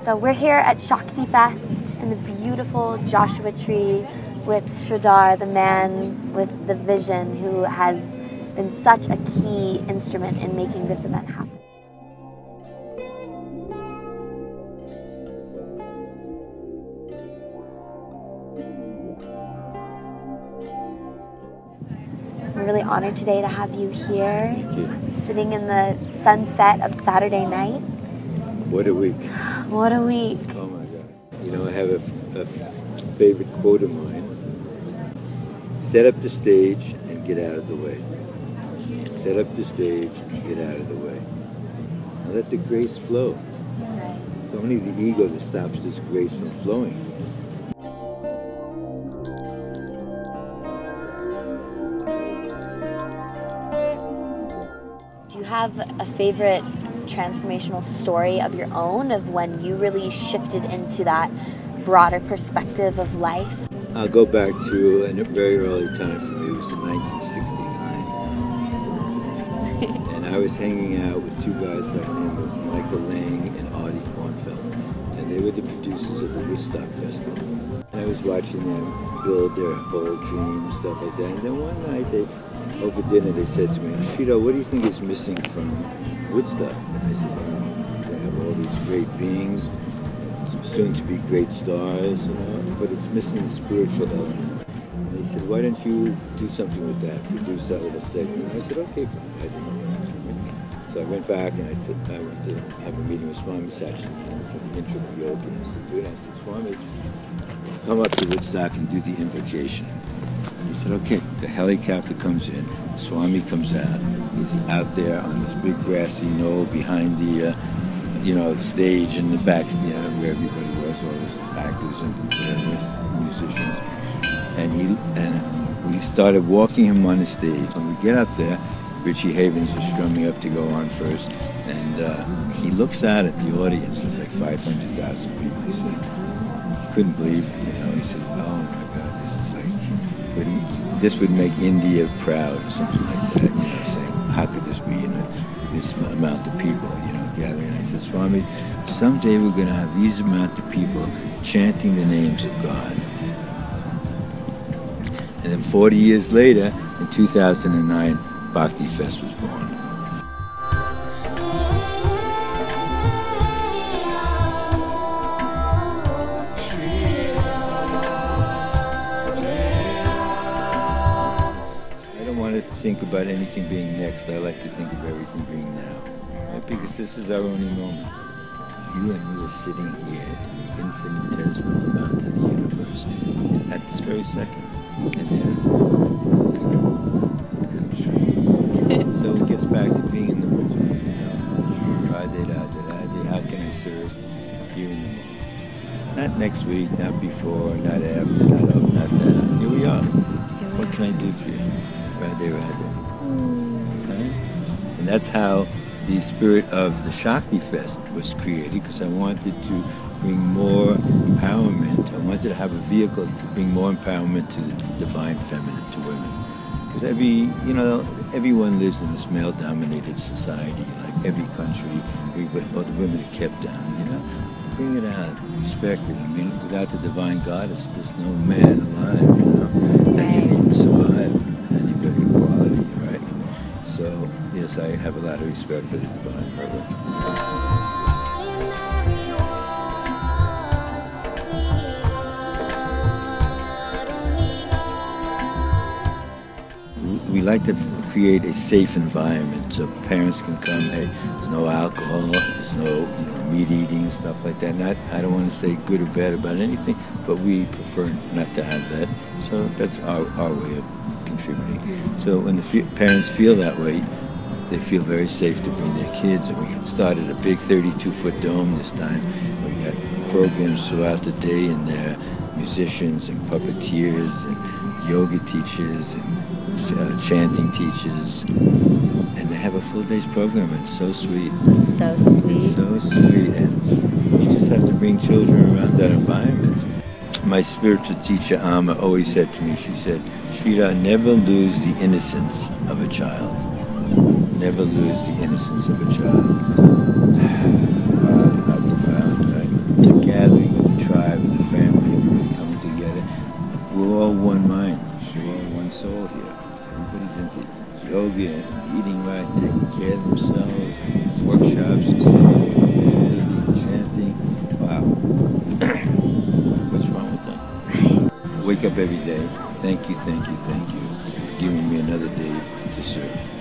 So we're here at Shakti Fest in the beautiful Joshua Tree with Sridhar, the man with the vision, who has been such a key instrument in making this event happen. We're really honored today to have you here. Thank you. Sitting in the sunset of Saturday night. What a week. What a week. Oh my God. You know, I have a favorite quote of mine. Set up the stage and get out of the way. Set up the stage and get out of the way. Now let the grace flow. Right. It's only the ego that stops this grace from flowing. Do you have a favorite transformational story of your own of when you really shifted into that broader perspective of life? I'll go back to a very early time for me. It was in 1969. And I was hanging out with two guys by the name of Michael Lang and Artie Kornfeld. And they were the producers of the Woodstock Festival. And I was watching them build their bold dreams, stuff like that. And then one night, over dinner, they said to me, Sridhar, what do you think is missing from Woodstock? And I said, well, we have all these great beings, soon to be great stars, you know, but it's missing the spiritual element. And they said, why don't you do something with that, produce that little segment? And I said, okay, fine. I didn't know what I was doing. So I went back and I went to have a meeting with Swami Satchidananda from the Integral Yoga Institute. And I said, Swami, come up to Woodstock and do the invocation. He said, okay. The helicopter comes in, Swami comes out. He's out there on this big grassy knoll behind the, the stage in the back, where everybody was, all these actors and musicians. And we started walking him on the stage. When we get up there, Richie Havens was strumming up to go on first, and he looks out at the audience. There's like 500,000 people. He said he couldn't believe it. He said, "Oh my God, this is like." This would make India proud or something like that, saying, how could this be this amount of people, gathering? I said, Swami, someday we're going to have these amount of people chanting the names of God. And then 40 years later, in 2009, Shakti Fest was born. Think about anything being next. I like to think of everything being now, right? Because this is our only moment. You and me are sitting here in the infinitesimal amount of the universe at this very second. And then so it gets back to being in the moment. How can I serve here in the moment? Not next week, not before, not after, not up, not down. Here we are. What can I do for you? Right there. Right? And that's how the spirit of the Shakti Fest was created, because I wanted to bring more empowerment. I wanted to have a vehicle to bring more empowerment to the divine feminine, to women. Because everyone lives in this male-dominated society, like every country, all the women are kept down, Bring it out, respect it. Without the divine goddess, there's no man alive, that can even survive. Equality, right? So, yes, I have a lot of respect for the divine mother. We like to create a safe environment so parents can come. Hey, there's no alcohol, there's no meat eating, stuff like that. I don't want to say good or bad about anything, but we prefer not to have that. So that's our way of contributing. So when the parents feel that way, they feel very safe to bring their kids. And we started a big 32-foot dome this time. We got programs throughout the day in there, musicians and puppeteers and yoga teachers and chanting teachers. And they have a full day's program. It's so sweet. So sweet. It's so sweet. And you just have to bring children around that environment. My spiritual teacher, Amma, always said to me, she said, Sridhar, never lose the innocence of a child. Never lose the innocence of a child. Wow, how profound, right? soul here. Everybody's into yoga and eating right, taking care of themselves, workshops, singing, meditating, chanting. Wow. What's wrong with that? I wake up every day. Thank you, thank you, thank you for giving me another day to serve.